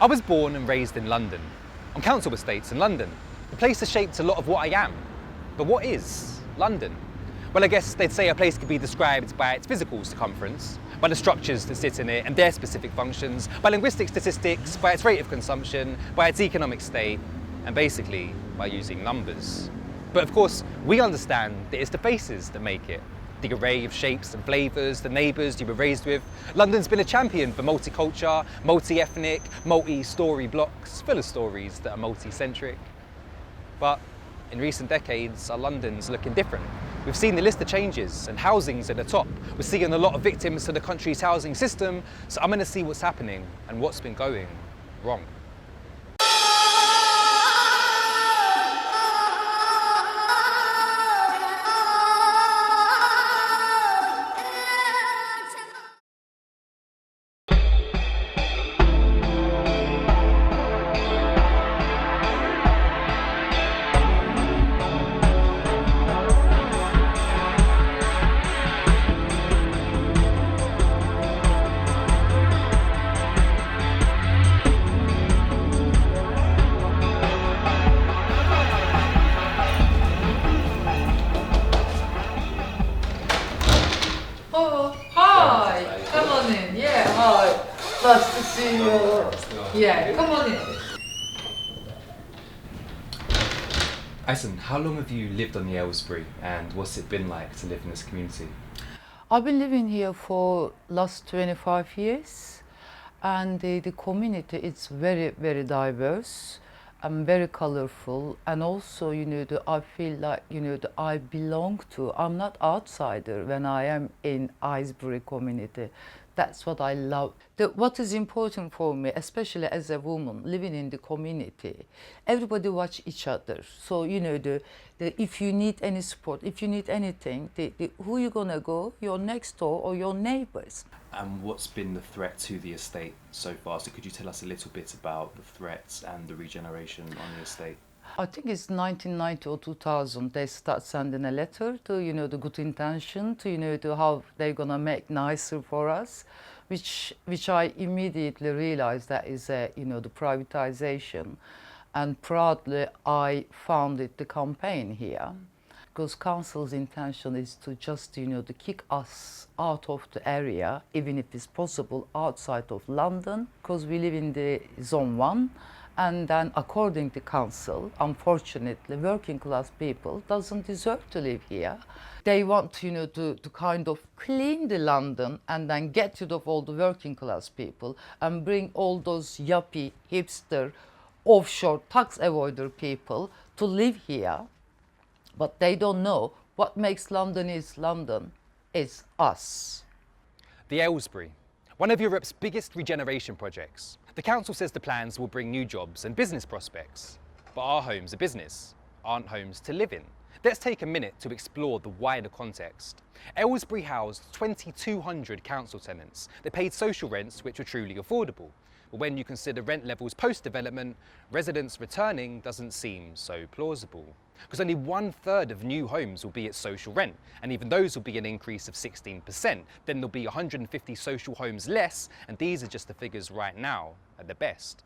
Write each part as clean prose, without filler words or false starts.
I was born and raised in London, on council estates in London. The place has shaped a lot of what I am. But what is London? Well, I guess they'd say a place could be described by its physical circumference, by the structures that sit in it and their specific functions, by linguistic statistics, by its rate of consumption, by its economic state, and basically by using numbers. But of course, we understand that it's the faces that make it. The array of shapes and flavours, the neighbours you were raised with. London's been a champion for multicultural, multi-ethnic, multi-story blocks, full of stories that are multi-centric. But in recent decades, our London's looking different. We've seen the list of changes and housing's at the top. We're seeing a lot of victims to the country's housing system, so I'm going to see what's happening and what's been going wrong. Nice to see you. Yeah, come on in. Aisen, how long have you lived on the Aylesbury and what's it been like to live in this community? I've been living here for last 25 years and the community is very, very diverse and very colorful, and also, I feel like, I belong to, I'm not outsider when I am in Aylesbury community. That's what I love. What is important for me, especially as a woman living in the community, everybody watch each other. So, if you need any support, if you need anything, who you gonna go? Your next door or your neighbors. And what's been the threat to the estate so far? So could you tell us a little bit about the threats and the regeneration on the estate? I think it's 1990 or 2000, they start sending a letter to, the good intention, to how they're gonna make nicer for us, which I immediately realized that is, the privatization. And proudly, I founded the campaign here, because council's intention is to just, to kick us out of the area, even if it's possible, outside of London, because we live in the Zone 1. And then, according to council, unfortunately, working class people doesn't deserve to live here. They want, to kind of clean the London and then get rid of all the working class people and bring all those yuppie, hipster, offshore tax avoider people to live here. But they don't know what makes London is us. The Aylesbury, one of Europe's biggest regeneration projects. The council says the plans will bring new jobs and business prospects. But our homes are business, aren't homes to live in. Let's take a minute to explore the wider context. Aylesbury housed 2,200 council tenants. They paid social rents which were truly affordable. But when you consider rent levels post-development, residents returning doesn't seem so plausible. Because only 1/3 of new homes will be at social rent, and even those will be an increase of 16%. Then there'll be 150 social homes less, and these are just the figures right now at the best.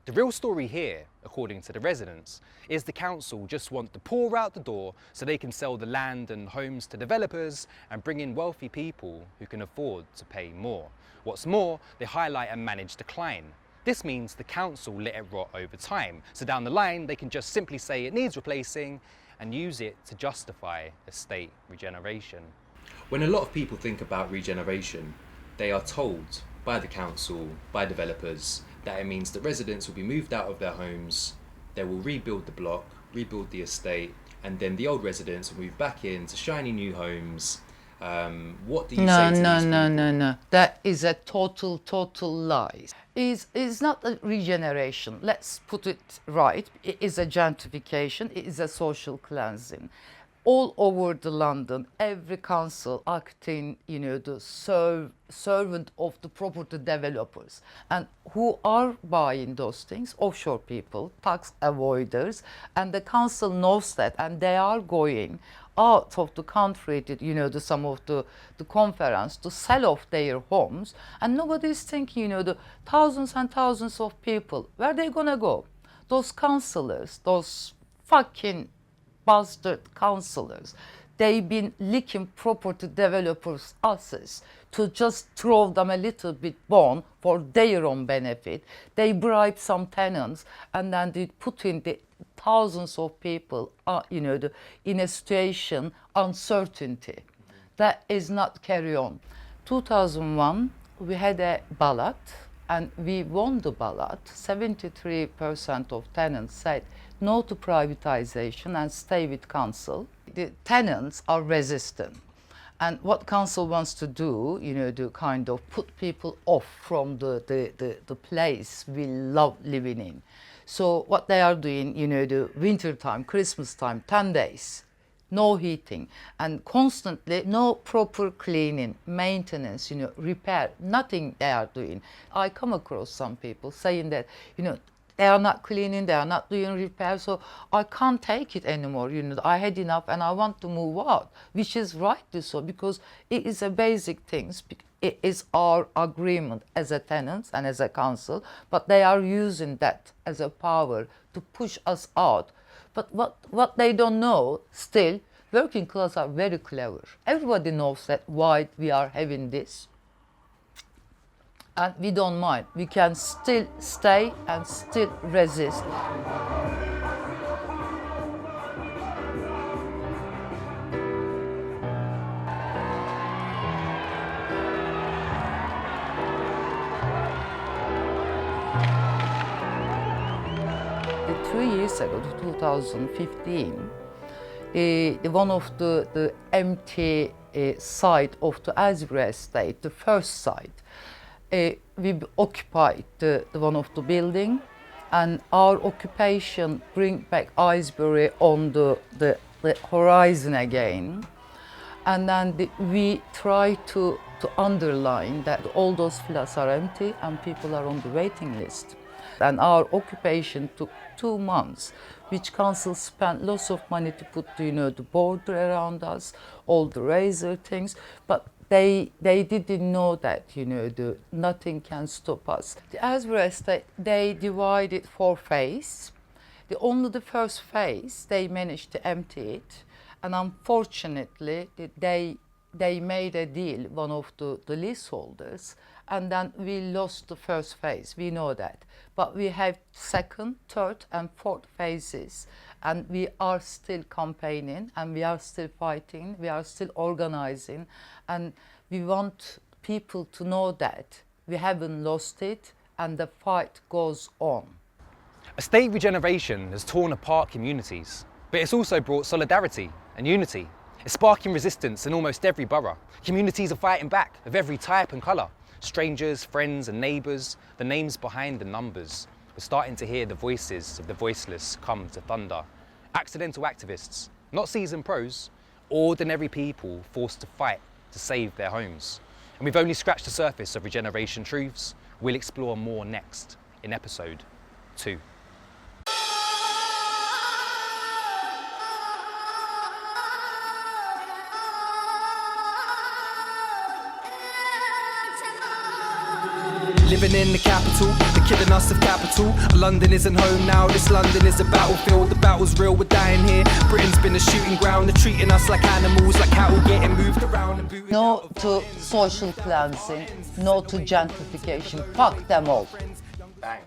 The real story here, according to the residents, is the council just want the poor out the door so they can sell the land and homes to developers and bring in wealthy people who can afford to pay more. What's more, they highlight a managed decline. This means the council let it rot over time, so down the line they can just simply say it needs replacing and use it to justify estate regeneration. When a lot of people think about regeneration, they are told by the council, by developers, that it means that residents will be moved out of their homes, they will rebuild the block, rebuild the estate, and then the old residents will move back into shiny new homes. What do you say to these people? No. That is a total lie. It's not a regeneration. Let's put it right. It is a gentrification. It is a social cleansing. All over the London, every council acting, the servant of the property developers. And who are buying those things? Offshore people, tax avoiders. And the council knows that, and they are going out of the country to some of the conference to sell off their homes, and nobody is thinking the thousands and thousands of people, where they gonna go? Those councillors, those fucking bastard councillors, they've been licking property developers' asses to just throw them a little bit bone for their own benefit. They bribe some tenants and then they put in the thousands of people, in a situation uncertainty. That is not carry on. 2001, we had a ballot and we won the ballot. 73% of tenants said no to privatization and stay with council. The tenants are resistant. And what council wants to do, to kind of put people off from the place we love living in. So what they are doing, the winter time, Christmas time, 10 days, no heating, and constantly no proper cleaning, maintenance, repair, nothing they are doing. I come across some people saying that, they are not cleaning, they are not doing repair, so I can't take it anymore. I had enough and I want to move out, which is rightly so, because it is a basic thing. It is our agreement as a tenants and as a council, but they are using that as a power to push us out. But what they don't know, still, working class are very clever. Everybody knows that why we are having this. And we don't mind. We can still stay and still resist. The 3 years ago, 2015, one of the empty site of the Aylesbury Estate, the first site, we occupied one of the building, and our occupation bring back Aylesbury on the horizon again. And then we try to underline that all those flats are empty and people are on the waiting list. And our occupation took 2 months, which council spent lots of money to put the border around us, all the razor things, but they didn't know that nothing can stop us. The Aylesbury Estate, they divided 4 phases. Only the first phase they managed to empty it, and unfortunately they made a deal, one of the leaseholders, and then we lost the first phase. We know that, but we have second, third, and fourth phases, and we are still campaigning, and we are still fighting, we are still organizing, and we want people to know that we haven't lost it, and the fight goes on. Estate regeneration has torn apart communities, but it's also brought solidarity and unity. It's sparking resistance in almost every borough. Communities are fighting back of every type and colour. Strangers, friends and neighbours, the names behind the numbers. We're starting to hear the voices of the voiceless come to thunder. Accidental activists, not seasoned pros, ordinary people forced to fight to save their homes. And we've only scratched the surface of regeneration truths. We'll explore more next in episode 2. Living in the capital, they're killing us of capital. London isn't home now, this London is a battlefield. The battle's real, we're dying here. Britain's been a shooting ground, they're treating us like animals, like cattle getting moved around and booted. No to social cleansing, no to gentrification, fuck them all. Bang.